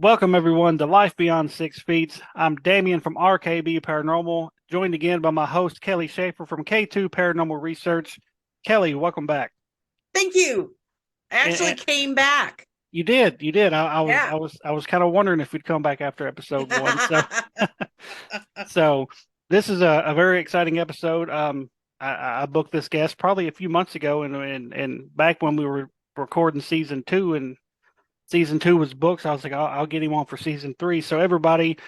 Welcome, everyone, to Life Beyond 6 Feet. I'm Damien from RKB Paranormal, joined again by my host, Kelly Schaefer from K2 Paranormal Research. Kelly, welcome back. Thank you. I actually And came back. you did. I was, Yeah. I was, I was kind of wondering if we'd come back after episode one. So this is a very exciting episode. I booked this guest probably a few months ago, and back when we were recording season two, and season two was booked. So I was like, I'll get him on for season three. So everybody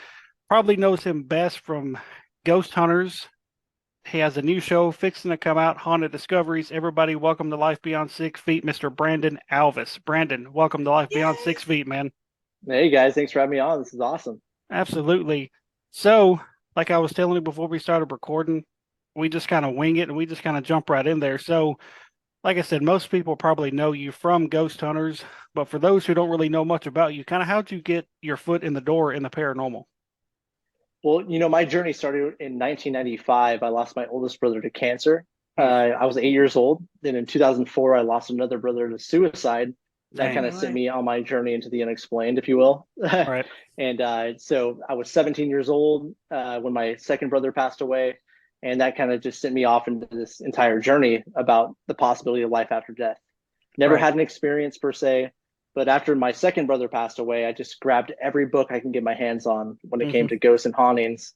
probably knows him best from Ghost Hunters. He has a new show fixing to come out, Haunted Discoveries. Everybody, welcome to Life Beyond 6 Feet, Mr. Brandon Alvis. Brandon, welcome to Life Beyond Yay. 6 Feet, man. Hey guys, thanks for having me on. This is awesome. Absolutely. So, like I was telling you before we started recording, we just kind of wing it and we just kind of jump right in there. So, like I said, most people probably know you from Ghost Hunters, but for those who don't really know much about you, kind of how'd you get your foot in the door in the paranormal? Well, my journey started in 1995. I lost my oldest brother to cancer. Hmm. I was 8 years old. Then in 2004, I lost another brother to suicide. That Dang. kind of sent Boy. me on my journey into the unexplained, if you will. Right. And so I was 17 years old when my second brother passed away. And that kind of just sent me off into this entire journey about the possibility of life after death. Never Right. had an experience per se, but after my second brother passed away, I just grabbed every book I can get my hands on when it came Hmm. to ghosts and hauntings,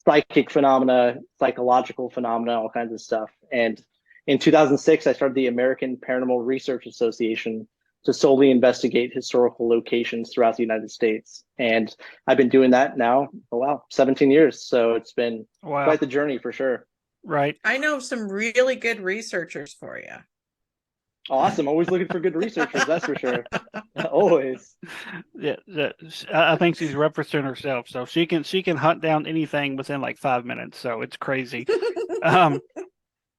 psychic phenomena, psychological phenomena, all kinds of stuff. And in 2006, I started the American Paranormal Research Association to solely investigate historical locations throughout the United States. And I've been doing that now, oh wow, 17 years. So it's been Wow. quite the journey for sure. Right. I know some really good researchers for you. Awesome. Always looking for good researchers, that's for sure. Always. Yeah, I think she's referencing herself, so she can hunt down anything within like 5 minutes. So it's crazy. Um,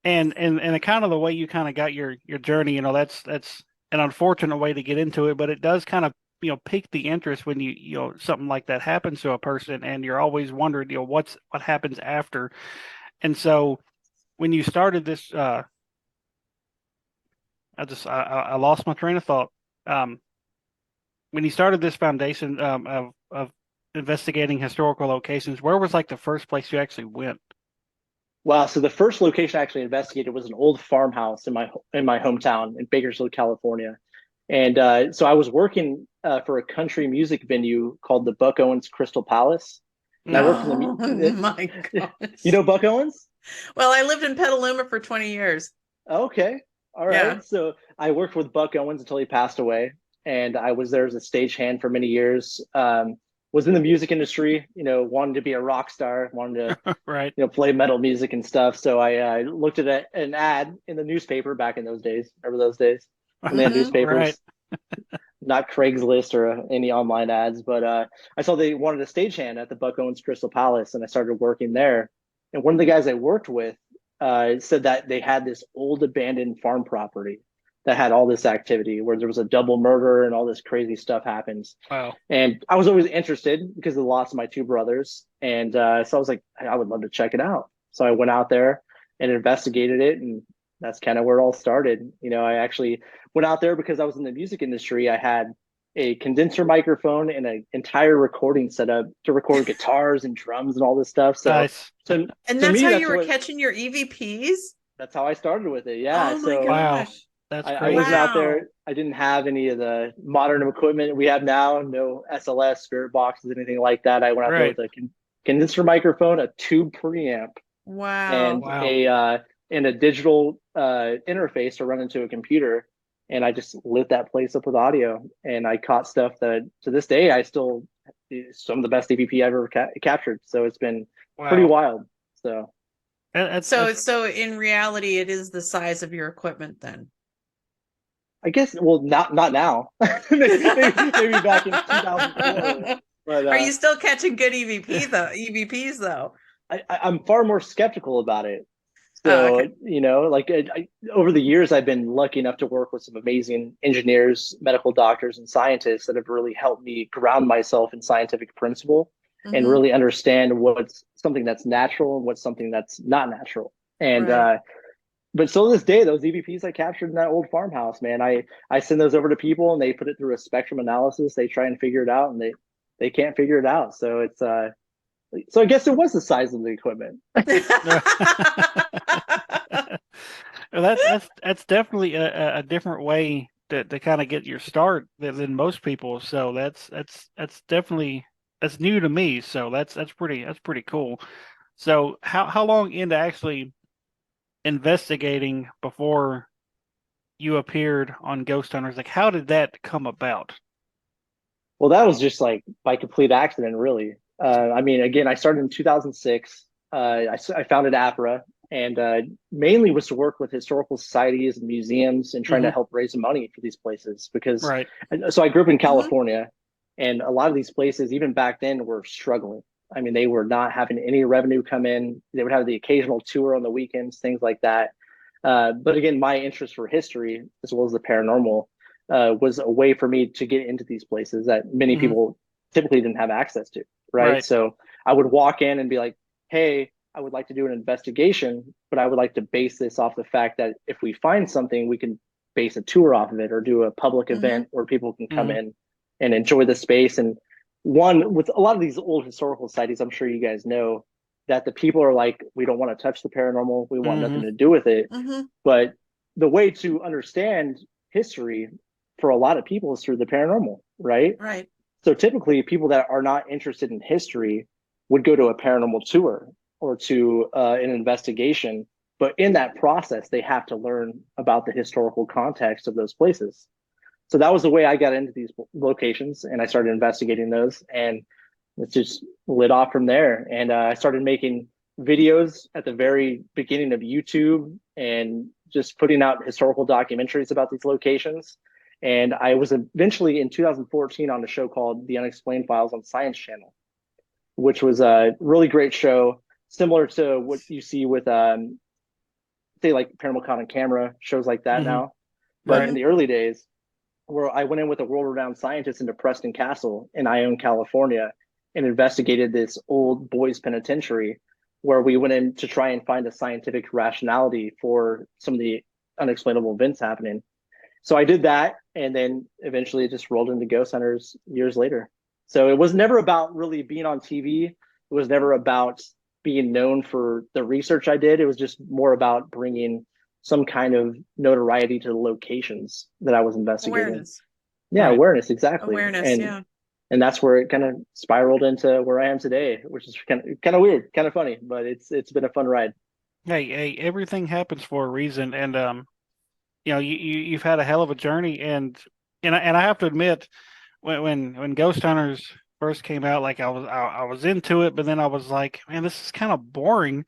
and kind of the way you kind of got your journey, that's an unfortunate way to get into it, but it does kind of pique the interest when something like that happens to a person, and you're always wondering what happens after. And so when you started this, I lost my train of thought. Um, when you started this foundation of investigating historical locations, where was like the first place you actually went? Wow. So the first location I actually investigated was an old farmhouse in my hometown in Bakersfield, California. And so I was working for a country music venue called the Buck Owens Crystal Palace. And I worked for Oh my you gosh. know Buck Owens? Well, I lived in Petaluma for 20 years. Okay. All Yeah. right. So I worked with Buck Owens until he passed away. And I was there as a stagehand for many years. Was in the music industry, wanted to be a rock star, wanted to Right. play metal music and stuff. So I looked at an ad in the newspaper back in those days. Remember those days when they had Hmm. Right. newspapers, not Craigslist or any online ads. But I saw they wanted a stagehand at the Buck Owens Crystal Palace, and I started working there. And one of the guys I worked with said that they had this old abandoned farm property that had all this activity where there was a double murder and all this crazy stuff happens. Wow. And I was always interested because of the loss of my two brothers. And so I was like, I would love to check it out. So I went out there and investigated it. And that's kind of where it all started. I actually went out there because I was in the music industry. I had a condenser microphone and an entire recording setup to record guitars and drums and all this stuff. So Nice. to, And to that's me, how you were catching your EVPs? that's how I started with it. Yeah. Oh my So Wow. gosh. That's I wasn't crazy. out Wow. there. I didn't have any of the modern equipment we have now. No SLS, spirit boxes, anything like that. I went out there Right. with a condenser microphone, a tube preamp, Wow. and Wow. a digital interface to run into a computer. And I just lit that place up with audio. And I caught stuff that to this day I still some of the best EVP I've ever captured. So it's been pretty Wow. wild. So So in reality, it is the size of your equipment then. I guess well not now. Maybe back in 2004. But Are you still catching good EVPs though? I'm far more skeptical about it. Oh, So, okay. like over the years, I've been lucky enough to work with some amazing engineers, medical doctors, and scientists that have really helped me ground myself in scientific principle and Hmm. really understand what's something that's natural and what's something that's not natural. And Right. but still to this day, those EVPs I captured in that old farmhouse, man, I send those over to people and they put it through a spectrum analysis. They try and figure it out, and they can't figure it out. So it's so I guess it was the size of the equipment. Well, that's definitely a different way to kind of get your start than most people. So that's definitely that's new to me. So that's pretty cool. So how long into actually investigating before you appeared on Ghost Hunters? Like, how did that come about? Well, that was just like by complete accident, really. I mean, again, I started in 2006. I founded APRA and mainly was to work with historical societies and museums and trying to Hmm. help raise money for these places. Because Right. so I grew up in Mhm. California, and a lot of these places, even back then, were struggling. I mean, they were not having any revenue come in. They would have the occasional tour on the weekends, things like that. But again, my interest for history as well as the paranormal was a way for me to get into these places that many Hmm. people typically didn't have access to, right? Right. So I would walk in and be like, hey, I would like to do an investigation, but I would like to base this off the fact that if we find something, we can base a tour off of it or do a public Mhm. event where people can come Hmm. in and enjoy the space. And one, with a lot of these old historical societies, I'm sure you guys know that the people are like, we don't want to touch the paranormal, we want Hmm. nothing to do with it. Mhm. But the way to understand history for a lot of people is through the paranormal, right? Right. So typically, people that are not interested in history would go to a paranormal tour or to an investigation. But in that process, they have to learn about the historical context of those places. So that was the way I got into these locations, and I started investigating those, and it just lit off from there. And I started making videos at the very beginning of YouTube and just putting out historical documentaries about these locations. And I was eventually in 2014 on a show called The Unexplained Files on Science Channel, which was a really great show, similar to what you see with, say, like Paranormal Con and Camera, shows like that Hmm. now. But Right. in Mhm. the early days, where I went in with a world renowned scientist into Preston Castle in Ione, California, and investigated this old boys' penitentiary where we went in to try and find a scientific rationality for some of the unexplainable events happening. So I did that, and then eventually it just rolled into Ghost Hunters years later. So it was never about really being on TV. It was never about being known for the research I did. It was just more about bringing some kind of notoriety to the locations that I was investigating. Awareness. Yeah, Right. awareness, exactly. Awareness. Yeah. And that's where it kind of spiraled into where I am today, which is kind of weird, kind of funny, but it's been a fun ride. Hey, everything happens for a reason, and you've had a hell of a journey, and I have to admit, when Ghost Hunters first came out, like I was into it, but then I was like, man, this is kind of boring,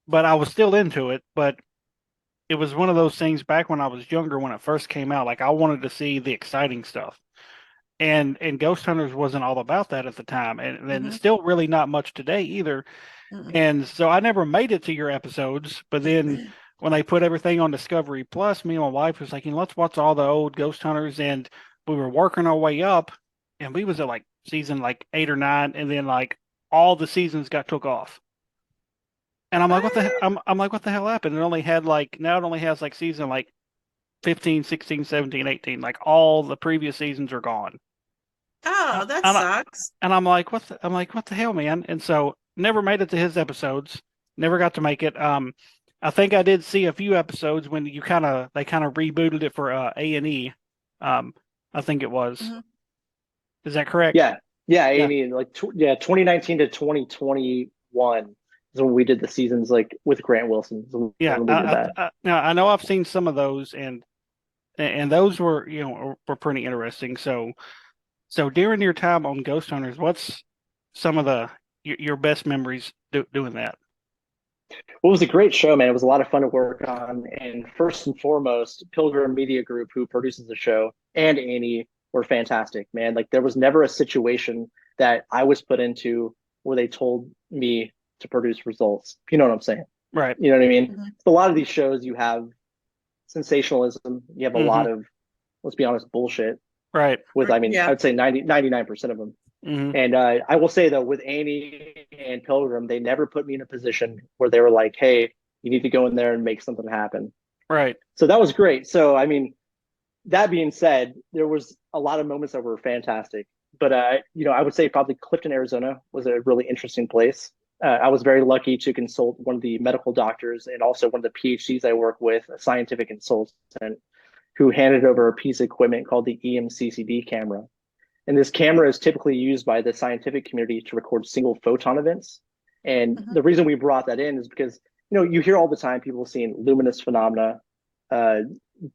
but I was still into it. But it was one of those things back when I was younger when it first came out, like I wanted to see the exciting stuff. And Ghost Hunters wasn't all about that at the time, and Mhm. it's still really not much today either. Mhm. And so I never made it to your episodes, but then when they put everything on Discovery Plus, me and my wife was like, let's watch all the old Ghost Hunters, and we were working our way up, and we was at like season like 8 or 9, and then like all the seasons got took off. And I'm like, I'm like, what the hell happened? It only had like now it only has like season like 15, 16, 17, 18. Like all the previous seasons are gone. Oh, that And, I, sucks. and I'm like, what the hell, man? And so never made it to his episodes. Never got to make it. I think I did see a few episodes when they kind of rebooted it for A&E. I think it was. Mhm. Is that correct? Yeah, yeah, Yeah. Amy, like 2019 to 2021 is when we did the seasons like with Grant Wilson. Is Yeah. when we did that. Now I know I've seen some of those, and those were were pretty interesting. So during your time on Ghost Hunters, what's some of your best memories doing that? Well, it was a great show, man. It was a lot of fun to work on. And first and foremost, Pilgrim Media Group, who produces the show, and Annie were fantastic, man. Like there was never a situation that I was put into where they told me to produce results. You know what I'm saying? Right. You know what I mean? Mhm. A lot of these shows, you have sensationalism. You have a Hmm. lot of, let's be honest, bullshit Right. with, I mean, I Yeah. would say 99% of them. Hmm. And I will say though, with Annie and Pilgrim, they never put me in a position where they were like, "Hey, you need to go in there and make something happen." Right. So that was great. So I mean, that being said, there was a lot of moments that were fantastic. But I would say probably Clifton, Arizona was a really interesting place. I was very lucky to consult one of the medical doctors and also one of the PhDs I work with, a scientific consultant, who handed over a piece of equipment called the EMCCD camera. And this camera is typically used by the scientific community to record single photon events. And Mhm. the reason we brought that in is because, you hear all the time people seeing luminous phenomena, uh,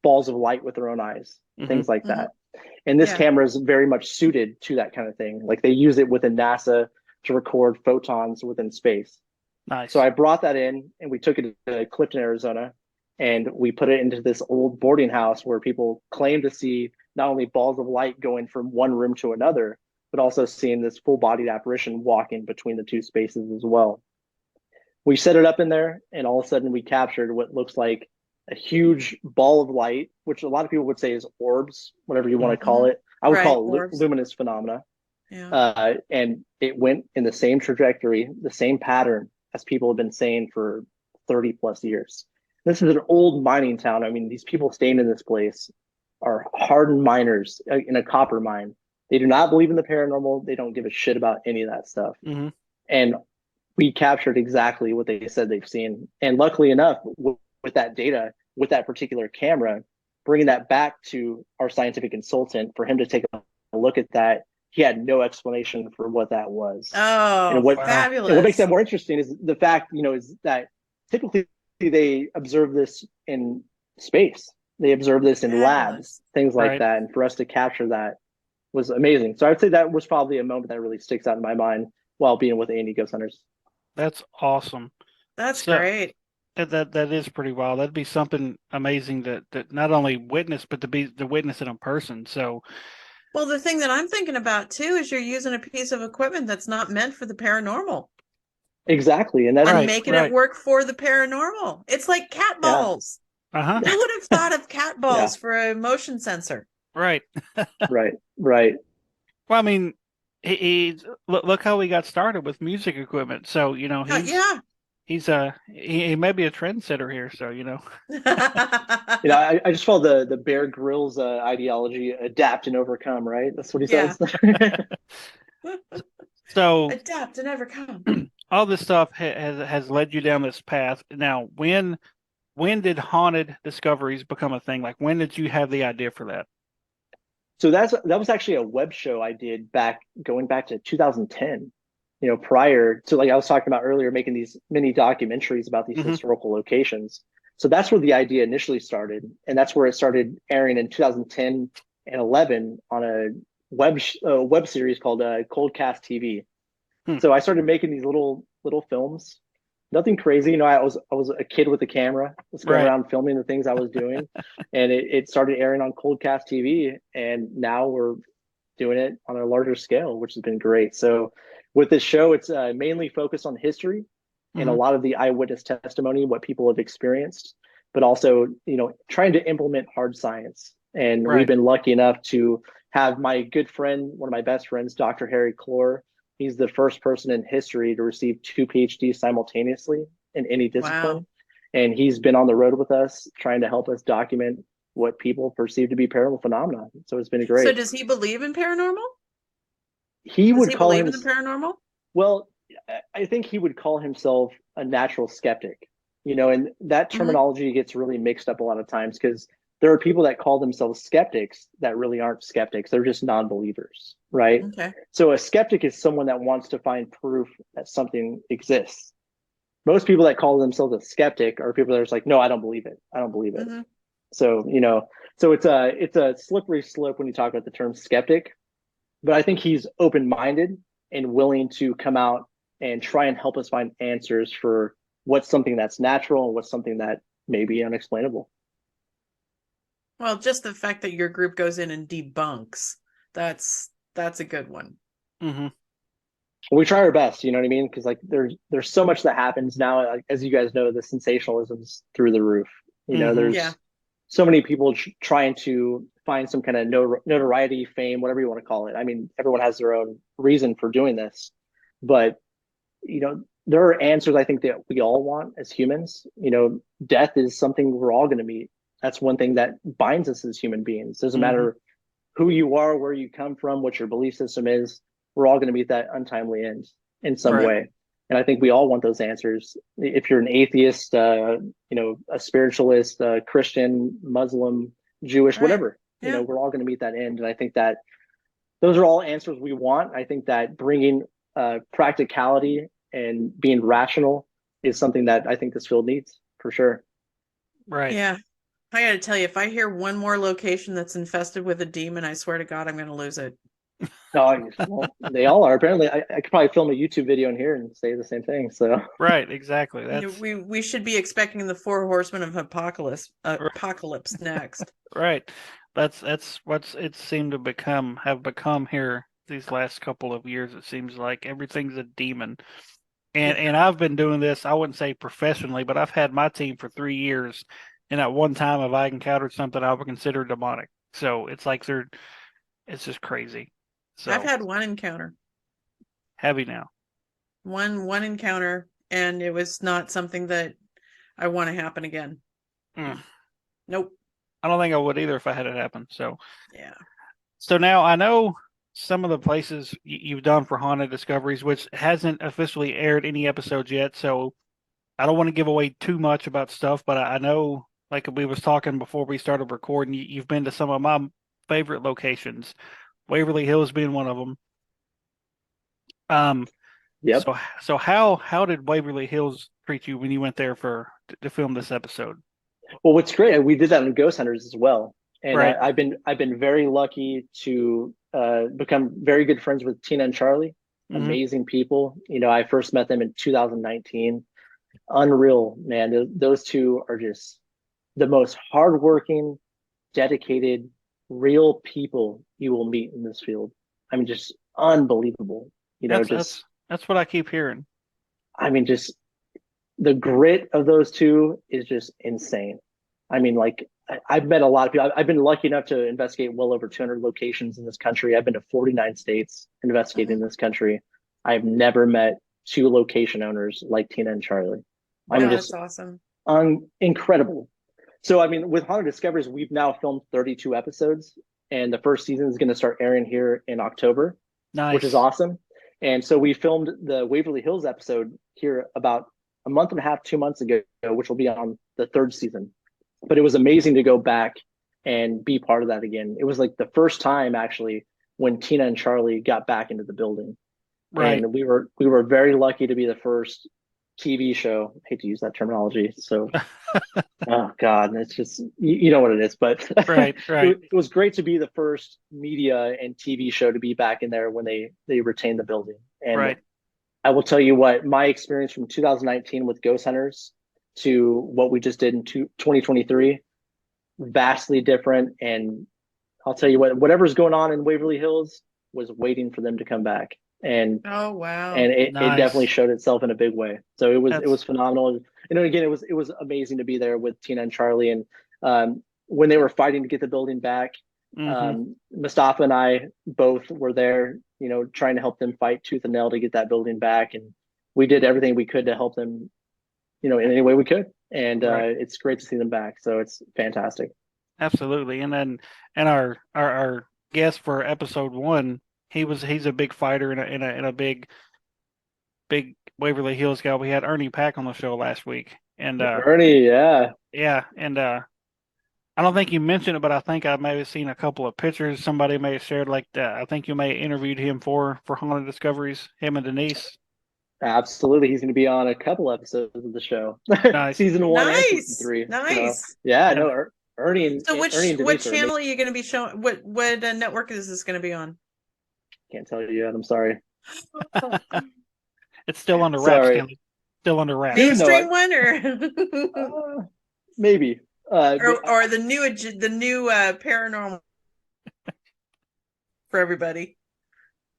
balls of light with their own eyes, Hmm. things like Mhm. that. And this Yeah. camera is very much suited to that kind of thing. Like they use it within NASA to record photons within space. So Nice. I brought that in and we took it to Clifton, Arizona, and we put it into this old boarding house where people claim to see not only balls of light going from one room to another, but also seeing this full bodied apparition walking between the two spaces as well. We set it up in there, and all of a sudden we captured what looks like a huge ball of light, which a lot of people would say is orbs, whatever you want to call Mhm. it. I would Right. call it Orbs. luminous phenomena. Yeah. And it went in the same trajectory, the same pattern as people have been saying for 30 plus years. This is an old mining town. I mean, these people staying in this place are hardened miners in a copper mine. They do not believe in the paranormal. They don't give a shit about any of that stuff. Hmm. And we captured exactly what they said they've seen. And luckily enough, with that data, with that particular camera, bringing that back to our scientific consultant for him to take a look at that, he had no explanation for what that was. Oh, And Wow. what makes that fabulous. more interesting is the fact, is that typically they observe this in space. They observe this in labs, Fabulous. things like Right. that. And for us to capture that was amazing. So I would say that was probably a moment that really sticks out in my mind while being with A&E Ghost Hunters. That's awesome. That's So great. that is pretty wild. That'd be something amazing that not only witness, but to witness it in person. So Well, the thing that I'm thinking about too is you're using a piece of equipment that's not meant for the paranormal Exactly. And that's, and right, making it right. work for the paranormal. It's like cat yeah, balls. Uh-huh. Who would have thought of cat yeah, balls for a motion sensor? Right. right, right. Well, I mean, look how he got started with music equipment. So, Yeah. he may be a trendsetter here. So, I just follow the Bear Grylls ideology: adapt and overcome. Right? That's what he Yeah. says. so Adapt and overcome. all this stuff has led you down this path. Now, when did haunted discoveries become a thing? Like, when did you have the idea for that? So that was actually a web show I did going back to 2010. Prior to, like I was talking about earlier, making these mini documentaries about these Hmm. historical locations. So that's where the idea initially started, and that's where it started airing in 2010 and 11 on a web series called Cold Cast TV. Hmm. So I started making these little films. Nothing crazy, I was a kid with a camera, just going Right. around filming the things I was doing, and it started airing on Coldcast TV, and now we're doing it on a larger scale, which has been great. So with this show, it's mainly focused on history and a Hmm. lot of the eyewitness testimony, what people have experienced, but also trying to implement hard science. And we've Right. been lucky enough to have my good friend, one of my best friends, Dr. Harry Clore. He's the first person in history to receive two PhDs simultaneously in any Wow. discipline. And he's been on the road with us trying to help us document what people perceive to be paranormal phenomena. So it's been So great. does he believe in paranormal? He Does would he call believe him, in the paranormal? well, I think he would call himself a natural skeptic, and that Hmm. terminology gets really mixed up a lot of times because there are people that call themselves skeptics that really aren't skeptics. They're just non-believers, right? Okay. So a skeptic is someone that wants to find proof that something exists. Most people that call themselves a skeptic are people that are just like, no, I don't believe it. I don't believe it. Hmm. So, so it's a slippery slope when you talk about the term skeptic, but I think he's open-minded and willing to come out and try and help us find answers for what's something that's natural and what's something that may be unexplainable. Well, just the fact that your group goes in and debunks, that's a good one. Hmm. We try our best, you know what I mean? Because like there's so much that happens now. Like, as you guys know, the sensationalism's through the roof. Hmm. Yeah. There's so many people trying to find some kind of notoriety, fame, whatever you want to call it. I mean, everyone has their own reason for doing this, but there are answers I think that we all want as humans. Death is something we're all going to meet. That's one thing that binds us as human beings. Doesn't Hmm. matter who you are, where you come from, what your belief system is, we're all going to meet that untimely end in some Right. way. And I think we all want those answers. If you're an atheist, a spiritualist, Christian, Muslim, Jewish, Right. whatever, Yeah. we're all going to meet that end. And I think that those are all answers we want. I think that bringing practicality and being rational is something that I think this field needs for sure. Right. Yeah. I got to tell you, if I hear one more location that's infested with a demon, I swear to God, I'm going to lose it. No, well, they all are. Apparently, I could probably film a YouTube video in here and say the same thing. So Right. Exactly. You know, That's we should be expecting the 4 horsemen of apocalypse next. right. That's what's it seemed to have become here these last couple of years. It seems like everything's a demon. And I've been doing this, I wouldn't say professionally, but I've had my team for 3 years, and at one time if I encountered something I would consider demonic. So it's like it's just crazy. So I've had one encounter. heavy now. One encounter, and it was not something that I want to happen again. Nope. I don't think I would either if I had it happen. So Yeah. So now I know some of the places you've done for Haunted Discoveries, which hasn't officially aired any episodes yet. So I don't want to give away too much about stuff, but I know, like we was talking before we started recording, you've been to some of my favorite locations, Waverly Hills being one of them. Yep. So how did Waverly Hills treat you when you went there to film this episode? Well, what's great, we did that in Ghost Hunters as well, and Right. I've been very lucky to become very good friends with Tina and Charlie. Amazing people. I first met them in 2019. Unreal, man. Those two are just the most hardworking, dedicated, real people you will meet in this field. I mean, just unbelievable. That's what I keep hearing. I mean, just the grit of those two is just insane. I mean, like I've met a lot of people. I've been lucky enough to investigate well over 200 locations in this country. I've been to 49 states investigating in this country. I've never met two location owners like Tina and Charlie. I mean, that's just awesome. Incredible. So, I mean, with Haunted Discoveries, we've now filmed 32 episodes, and the first season is going to start airing here in October, Nice. which is awesome. And so we filmed the Waverly Hills episode here about a month and a half, 2 months ago, which will be on the third season. But it was amazing to go back and be part of that again. It was like the first time actually when Tina and Charlie got back into the building. Right. And we were very lucky to be the first TV show. I hate to use that terminology. So, oh God, it's just, you know what it is, but right. It was great to be the first media and TV show to be back in there when they retained the building. And right. I will tell you what, my experience from 2019 with Ghost Hunters to what we just did in 2023, vastly different. And I'll tell you what, whatever's going on in Waverly Hills was waiting for them to come back. And oh wow, and it Nice. definitely showed itself in a big way. So it That's- was phenomenal. And again, it was amazing to be there with Tina and Charlie. And when they were fighting to get the building back, Mustafa and I both were there, trying to help them fight tooth and nail to get that building back. And we did everything we could to help them, in any way we could. And Right. it's great to see them back. So it's fantastic. Absolutely. And then our guest for episode 1, he's a big fighter in a big Waverly Hills guy. We had Ernie Pack on the show last week. And Ernie, yeah. Yeah, and I don't think you mentioned it, but I think I may have seen a couple of pictures somebody may have shared like that. I think you may have interviewed him for Haunted Discoveries, him and Denise. Absolutely. He's going to be on a couple episodes of the show. Nice. Season 1 and nice, season 3. nice. So, yeah, no, Ernie and So Ernie and what Denise are channel are you going to be showing? What network is this going to be on? Can't tell you yet. I'm sorry. It's still under wraps. Sorry. Kelly. Still under wraps. Mainstream one or maybe. or the new paranormal for everybody.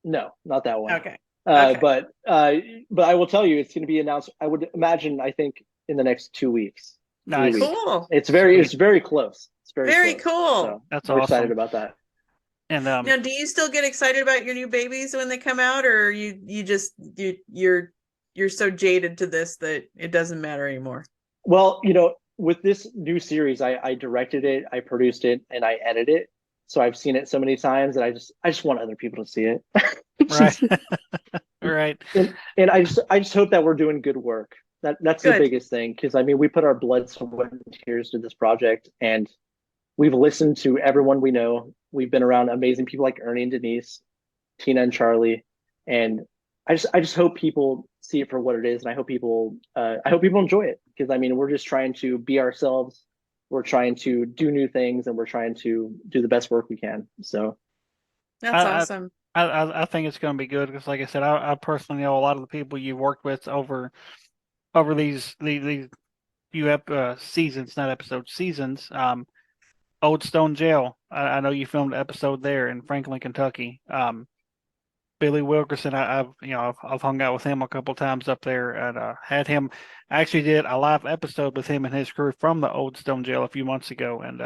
No, not that one. Okay. But I will tell you, it's going to be announced. I would imagine. I think in the next 2 weeks. Nice. 3 weeks. Cool. It's very close. It's very close. cool. So That's we're awesome. excited about that. And Now, do you still get excited about your new babies when they come out, or you're so jaded to this that it doesn't matter anymore? Well, with this new series, I directed it, I produced it, and I edited it. so I've seen it so many times that I just want other people to see it. Right. Right. And I just hope that we're doing good work. That's the Good. biggest thing, because I mean we put our blood, sweat, and tears to this project, and we've listened to everyone we know. We've been around amazing people like Ernie and Denise, Tina and Charlie, and I just hope people see it for what it is, and I hope people enjoy it, because I mean we're just trying to be ourselves. We're trying to do new things, and we're trying to do the best work we can. So That's I awesome. I think it's going to be good because, like I said, I personally know a lot of the people you've worked with over these few seasons, not episodes, seasons. Old Stone Jail. I know you filmed an episode there in Franklin, Kentucky. Billy Wilkerson. I've hung out with him a couple times up there and had him. I actually did a live episode with him and his crew from the Old Stone Jail a few months ago, and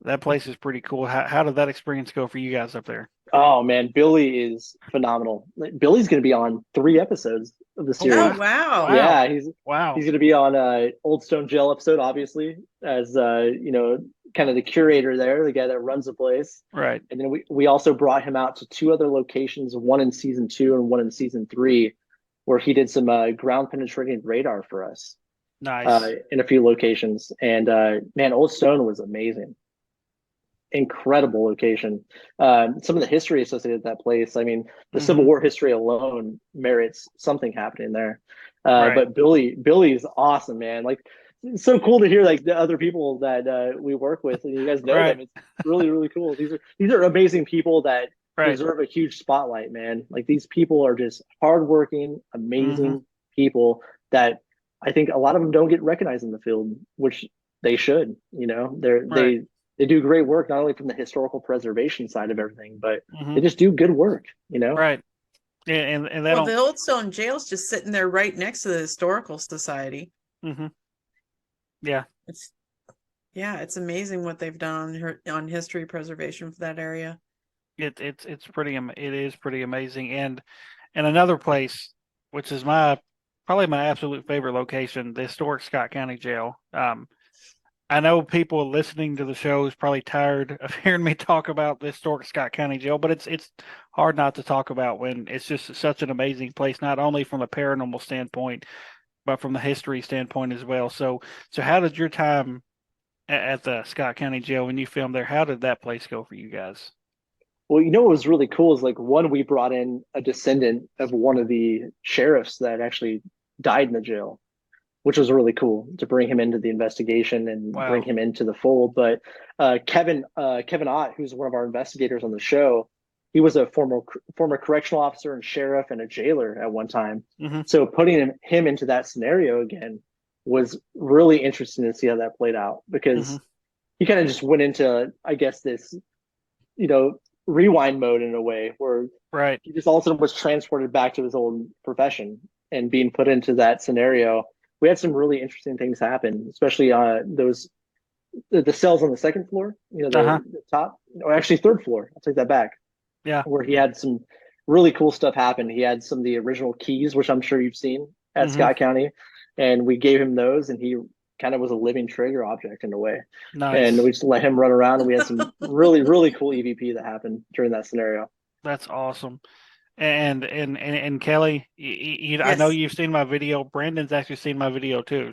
that place is pretty cool. How did that experience go for you guys up there? oh man, Billy is phenomenal. Like, Billy's going to be on 3 episodes of the Oh Oh, series. wow! wow. Wow! Yeah, Wow! he's going to be on Old Stone Jail episode, obviously, as kind of the curator there, the guy that runs the place. Right. And then we also brought him out to 2 other locations, one in season 2 and one in season 3, where he did some ground penetrating radar for us Nice. in a few locations. And man, Old Stone was amazing, incredible location. Some of the history associated with that place. I mean, the Civil Hmm. War history alone merits something happening there. Right. But Billy is awesome, man. Like, it's so cool to hear like the other people that we work with, and you guys know Right. them. It's really really cool. These are amazing people that Right. deserve a huge spotlight, man. Like these people are just hardworking, Hmm. amazing people that I think a lot of them don't get recognized in the field, which they should. You know, Right. they do great work not only from the historical preservation side of everything, but Hmm. they just do good work. You know. Right. And they Well, don't. the Old Stone Jail's just sitting there right next to the Historical Society. Hmm. Yeah. It's Yeah, it's amazing what they've done on history preservation for that area. It is pretty amazing. And another place, which is probably my absolute favorite location, the historic Scott County Jail. I know people listening to the show is probably tired of hearing me talk about the historic Scott County Jail, but it's hard not to talk about when it's just such an amazing place, not only from a paranormal standpoint, but from the history standpoint as well. So how did your time at the Scott County Jail when you filmed there? How did that place go for you guys? Well, you know what was really cool is like one, we brought in a descendant of one of the sheriffs that actually died in the jail, which was really cool to bring him into the investigation and bring Wow. him into the fold. But Kevin Ott, who's one of our investigators on the show, he was a former correctional officer and sheriff and a jailer at one time. Hmm. So putting him into that scenario again was really interesting to see how that played out, Hmm. because he kind of just went into, I guess, this, you know, rewind mode in a way where Right. he just all of a sudden was transported back to his old profession and being put into that scenario. We had some really interesting things happen, especially those the cells on the second floor, you know, Uh-huh. the top, or actually third floor. I'll take that back, Yeah. where he had some really cool stuff happen. He had some of the original keys, which I'm sure you've seen at Hmm. Scott County, and we gave him those, and he kind of was a living trigger object in a way. And Nice. we just let him run around, and we had some really really cool EVP that happened during that scenario. That's awesome. And Kelly, I know Yes. you've seen my video. Brandon's actually seen my video too.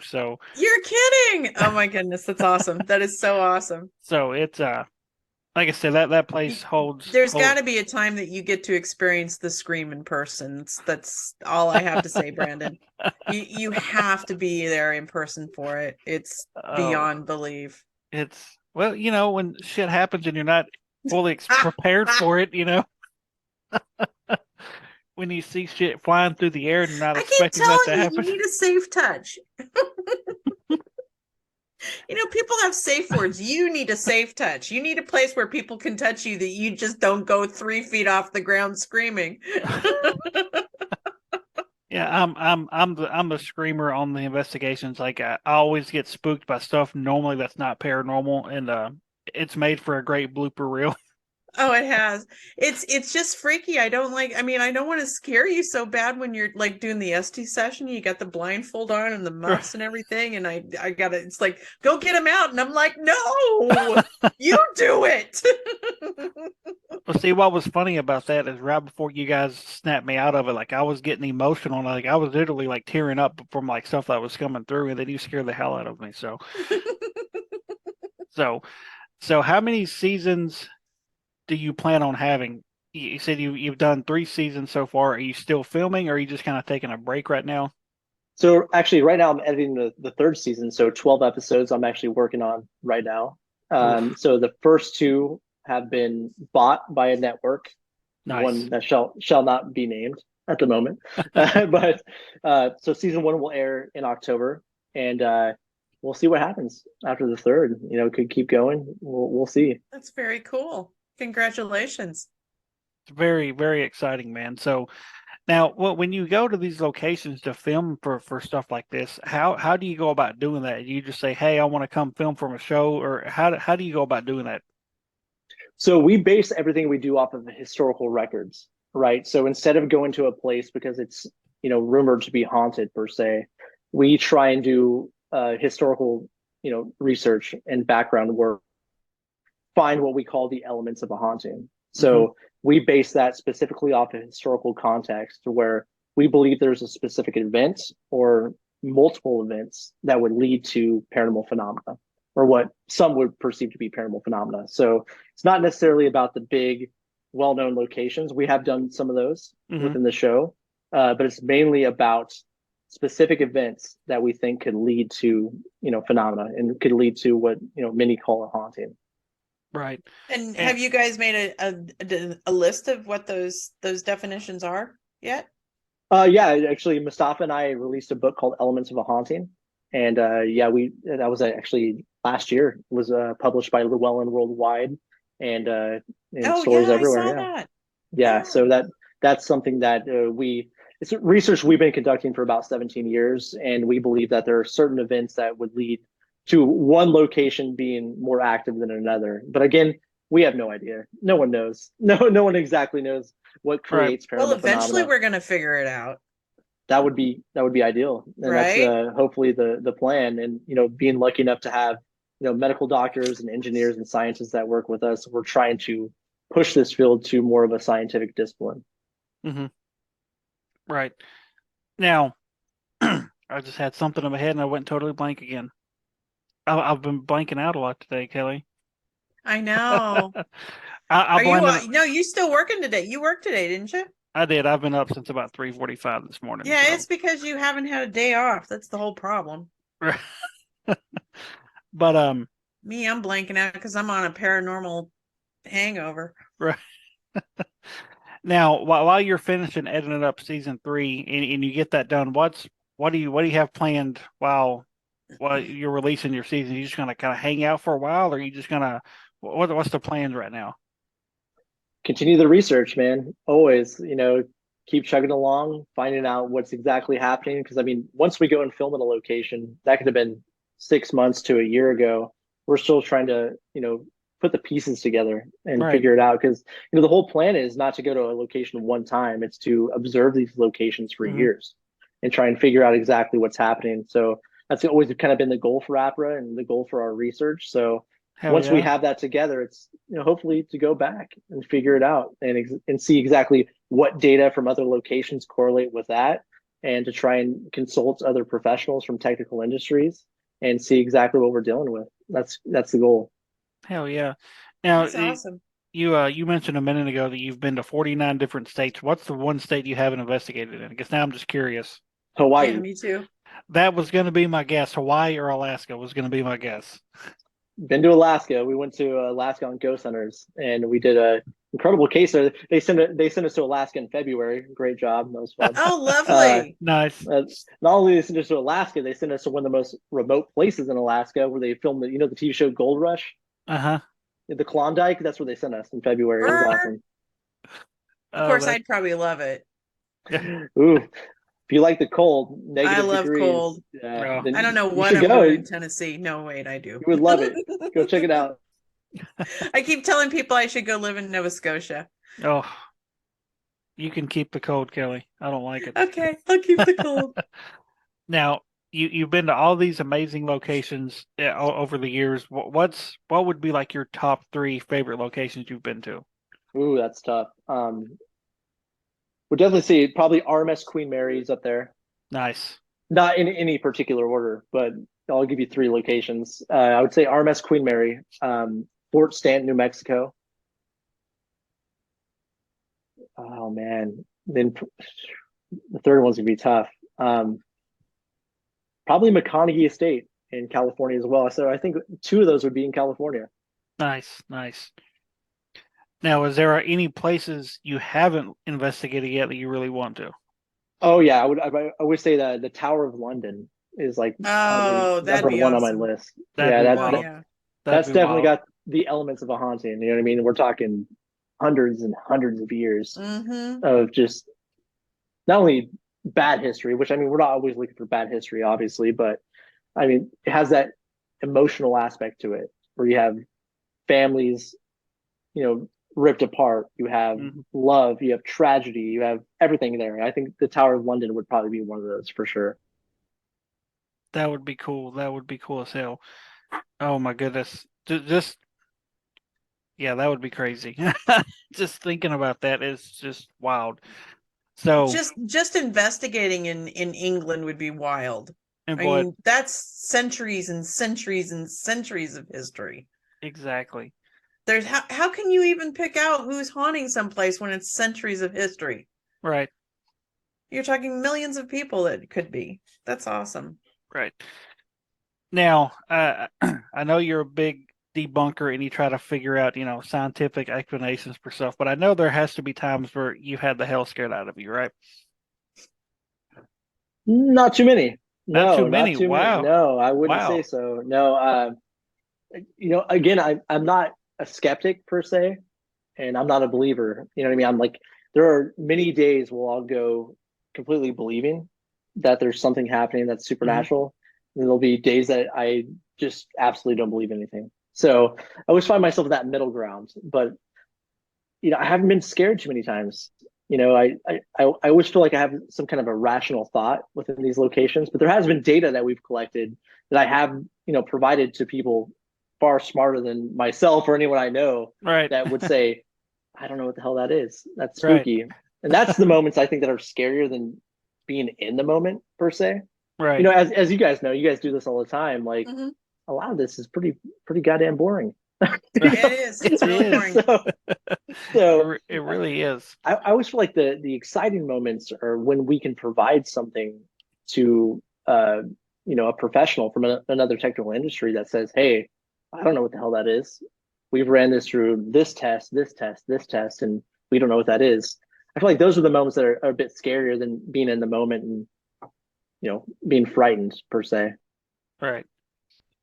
You're kidding. Oh my goodness, that's awesome. That is so awesome. So it's like I said, that place There's got holds. to be a time that you get to experience the scream in person. That's all I have to say, Brandon. You have to be there in person for it. It's Oh, beyond belief. it's well, when shit happens and you're not fully prepared for it, when you see shit flying through the air and you're not I keep expecting that to telling you, you happen. need a safe touch. People have safe words. You need a safe touch. You need a place where people can touch you that you just don't go 3 feet off the ground screaming. Yeah, I'm the screamer on the investigations. Like I always get spooked by stuff normally that's not paranormal, and it's made for a great blooper reel. Oh, it has. It's just freaky. I don't like, I mean, I don't want to scare you so bad when you're like doing the ST session. You got the blindfold on and the muffs and everything, and I gotta, it's like, go get him out. And I'm like, no, you do it. Well, see, what was funny about that is right before you guys snapped me out of it, like I was getting emotional, like I was literally like tearing up from like stuff that was coming through, and then you scared the hell out of me. So, so how many seasons do you plan on having? You said you've done 3 seasons so far. Are you still filming, or are you just kind of taking a break right now? So actually, right now I'm editing the third season, so 12 episodes I'm actually working on right now. Oof, So the first two have been bought by a network, nice. one that shall not be named at the moment. But so season one will air in October, and we'll see what happens after the third. You know, could keep going. We'll see. That's very cool. Congratulations. It's very, very exciting, man. So now, when you go to these locations to film for stuff like this, how do you go about doing that? You just say, "Hey, I want to come film from a show," or how do you go about doing that? So we base everything we do off of the historical records, right? So instead of going to a place because it's rumored to be haunted per se, we try and do historical research and background work, find what we call the elements of a haunting. Hmm. So we base that specifically off of historical context to where we believe there's a specific event or multiple events that would lead to paranormal phenomena or what some would perceive to be paranormal phenomena. So it's not necessarily about the big, well-known locations. We have done some of those Hmm. within the show, but it's mainly about specific events that we think could lead to phenomena and could lead to what many call a haunting. Right. And And have you guys made a list of what those definitions are yet? Yeah, actually, Mustafa and I released a book called Elements of a Haunting, and yeah, we that was actually last year. It was published by Llewellyn Worldwide, and in Oh stores yeah, I everywhere. saw Yeah, that. yeah. Yeah. So that's something that it's research we've been conducting for about 17 years, and we believe that there are certain events that would lead to one location being more active than another. But again, we have no idea. No one knows. No one exactly knows what right. creates Well, paranormal eventually phenomena. we're gonna figure it out, That would be ideal, and that's right? hopefully the plan. And being lucky enough to have medical doctors and engineers and scientists that work with us, we're trying to push this field to more of a scientific discipline. Hmm. Right. Now, I just had something in my head and I went totally blank again. I've been blanking out a lot today, Kelly. I know. I Are you blended. no, you still working today? You worked today, didn't you? I did. I've been up since about 3:45 this morning. Yeah, So, it's because you haven't had a day off. That's the whole problem. but Me, I'm blanking out because I'm on a paranormal hangover. right. Now, while you're finishing editing up season three and you get that done, what do you have planned while you're releasing your season? You just gonna kind of hang out for a while, or you just gonna what's the plans right now? Continue the research, man. Always, keep chugging along, finding out what's exactly happening. Because I mean, once we go and film in a location, that could have been 6 months to a year ago. We're still trying to, put the pieces together and Right. figure it out. Because the whole plan is not to go to a location one time; it's to observe these locations for Hmm. years and try and figure out exactly what's happening. So that's always kind of been the goal for APRA and the goal for our research. So Hell once we yeah. have that together, it's hopefully to go back and figure it out and see exactly what data from other locations correlate with that, and to try and consult other professionals from technical industries and see exactly what we're dealing with. That's the goal. Hell yeah. Now, That's awesome. you mentioned a minute ago that you've been to 49 different states. What's the one state you haven't investigated in? I guess now I'm just curious. Yeah, Hawaii. me too. That was going to be my guess. Hawaii or Alaska was going to be my guess. Been to Alaska. We went to Alaska on Ghost Hunters, and we did a incredible case there. They sent us to Alaska in February. Great job. That was fun. Oh, Uh, lovely. Nice. Not only they sent us to Alaska, they sent us to one of the most remote places in Alaska where they filmed the TV show Gold Rush, Uh-huh. the Klondike. That's where they sent us in February. It was Brr. awesome. Of Oh, course, that I'd probably love it. Ooh, if you like the cold, I negative love degrees, cold. oh, I don't then know you what should I'm go. doing You in Tennessee. No, wait, I do. would love it. Go check it out. I keep telling people I should go live in Nova Scotia. Oh, you can keep the cold, Kelly. I don't like it. Okay, I'll keep the cold. Now, you've been to all these amazing locations over the years. What would be like your top three favorite locations you've been to? Ooh, that's tough. Would definitely say probably RMS Queen Mary's up there. Nice. Not in any particular order, but I'll give you three locations. I would say RMS Queen Mary, Fort Stanton, New Mexico. Oh man, then the third one's gonna be tough. Probably McConaughey Estate in California as well. So I think two of those would be in California. Nice, nice. Now, is there any places you haven't investigated yet that you really want to? Oh yeah, I would say that the Tower of London is like probably Oh, that'd number be one on my awesome. list. That'd Yeah, be Oh wild. yeah. That'd that's be definitely wild. got the elements of a haunting. You know what I mean? We're talking hundreds and hundreds of years Mm-hmm. of just not only bad history, which I mean, we're not always looking for bad history, obviously, but I mean, it has that emotional aspect to it where you have families, ripped apart. You have Mhm. love, you have tragedy, you have everything there. I think the Tower of London would probably be one of those for sure. That would be cool. That would be cool as hell. Oh my goodness. Just yeah, that would be crazy. Just thinking about that is just wild. So, Just investigating in England would be wild. and I boy, mean, that's centuries and centuries and centuries of history. exactly. There's how can you even pick out who's haunting someplace when it's centuries of history? Right, You're talking millions of people that could be. That's awesome. right. Now, I know you're a big debunker and you try to figure out, scientific explanations for stuff, but I know there has to be times where you've had the hell scared out of you, right? Not too many. Not too No, not many. too many. Wow. No, I wouldn't say Wow. so. No, again, I'm not a skeptic per se, and I'm not a believer. You know what I mean? I'm like, there are many days where I'll go completely believing that there's something happening that's Hmm. supernatural. And there'll be days that I just absolutely don't believe anything. So I always find myself in that middle ground. But I haven't been scared too many times. I always feel like I have some kind of a rational thought within these locations, but there has been data that we've collected that I have, provided to people far smarter than myself or anyone I know Right, that would say, I don't know what the hell that is. That's right, spooky. And that's the moments I think that are scarier than being in the moment per se. right. As you guys know, you guys do this all the time. Like Mm-hmm. a lot of this is pretty goddamn boring. It is. It's It really is. boring. So It really is. I always feel like the exciting moments are when we can provide something to a professional from another technical industry that says, "Hey, I don't know what the hell that is. We've ran this through this test, this test, this test, and we don't know what that is." I feel like those are the moments that are a bit scarier than being in the moment and being frightened per se. Right.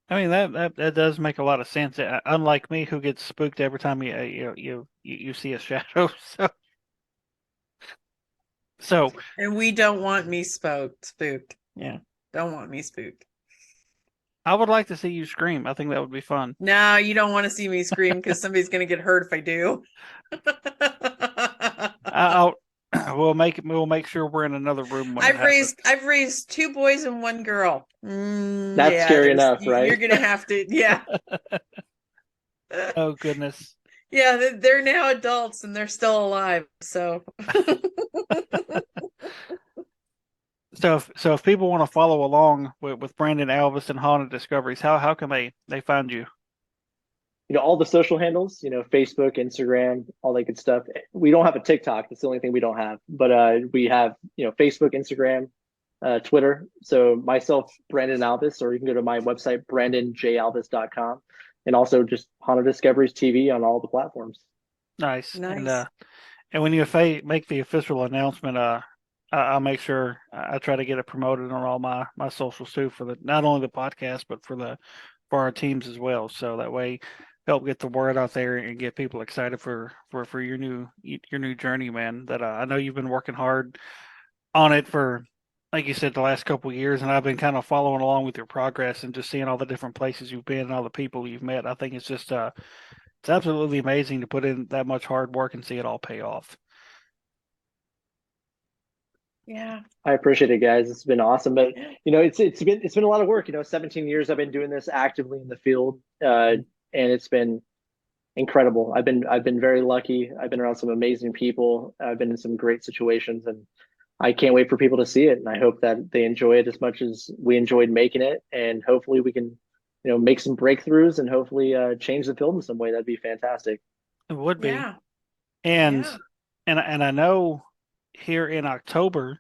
I mean that does make a lot of sense. Unlike me, who gets spooked every time you see a shadow. So And we don't want me spooked. yeah, Don't want me spooked. I would like to see you scream. I think that would be fun. No, you don't want to see me scream because somebody's gonna get hurt if I do. I'll we'll make sure we're in another room when it happens. I've raised two boys and one girl. That's Yeah, scary enough, you're right? gonna have to, yeah. Oh goodness. Yeah, they're now adults and they're still alive. So So if people want to follow along with Brandon Alvis and Haunted Discoveries, how can they find you? All the social handles, Facebook, Instagram, all that good stuff. We don't have a TikTok. That's the only thing we don't have. But we have, Facebook, Instagram, Twitter. So myself, Brandon Alvis, or you can go to my website, brandonjalvis.com. And also just Haunted Discoveries TV on all the platforms. Nice. nice. And when you make the official announcement, I'll make sure I try to get it promoted on all my socials too for the not only the podcast but for our teams as well. So that way, help get the word out there and get people excited for your new journey, man. That I know you've been working hard on it for, like you said, the last couple of years, and I've been kind of following along with your progress and just seeing all the different places you've been and all the people you've met. I think it's just It's absolutely amazing to put in that much hard work and see it all pay off. Yeah. I appreciate it, guys. It's been awesome, but it's been a lot of work. 17 years I've been doing this actively in the field, and it's been incredible. I've been very lucky. I've been around some amazing people. I've been in some great situations, and I can't wait for people to see it. And I hope that they enjoy it as much as we enjoyed making it. And hopefully we can, make some breakthroughs and hopefully change the field in some way. That'd be fantastic. It would be. Yeah. And Yeah. and I know here in October,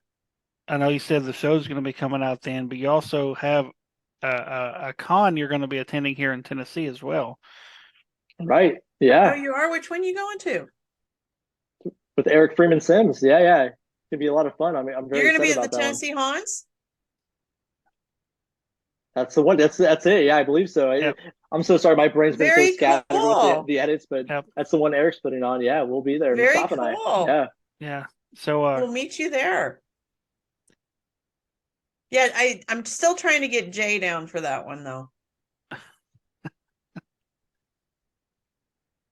I know you said the show's going to be coming out then, but you also have a con you're going to be attending here in Tennessee as well. Right. Oh, Yeah. you are? Which one you going to? With Eric Freeman Sims. Yeah. Yeah. It's gonna be a lot of fun. I'm You're very going to be excited at the about that one. Tennessee Haunts? That's the one. That's it. Yeah, I believe so. Yep. I'm so sorry. My brain's been so Very scattered with the, cool. the edits, but Yep. that's the one Eric's putting on. Yeah, we'll be there. Very Mustafa and I. cool. Yeah. Yeah. So We'll meet you there. Yeah, I'm still trying to get Jay down for that one though.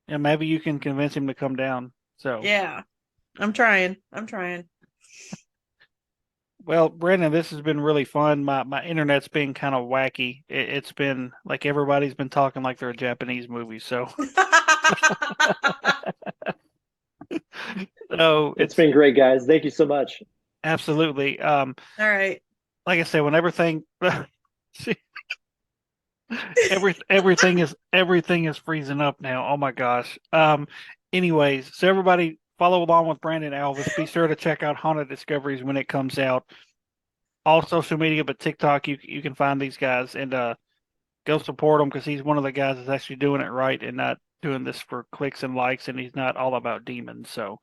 yeah, maybe you can convince him to come down. So Yeah. I'm trying. well, Brandon, this has been really fun. My internet's been kind of wacky. It's been like everybody's been talking like they're a Japanese movie. So so It's been great, guys. Thank you so much. absolutely. All right. Like I said, when everything everything is freezing up now. Oh my gosh. Anyways, so everybody follow along with Brandon Alvis. Be sure to check out Haunted Discoveries when it comes out. All social media, but TikTok, you can find these guys and go support him because he's one of the guys that's actually doing it right and not doing this for clicks and likes, and he's not all about demons. So,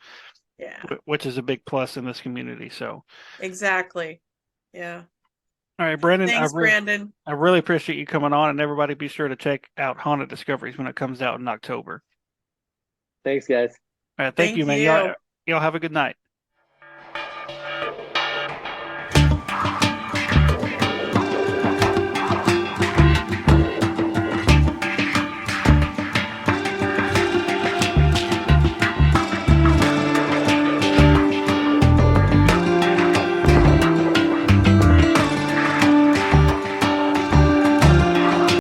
Yeah. which is a big plus in this community. So, Exactly. Yeah. all right, Brandon, Thanks, Brandon. I really appreciate you coming on, and everybody be sure to check out Haunted Discoveries when it comes out in October. Thanks, guys. All right, thank Thank you, man. you. Y'all have a good night.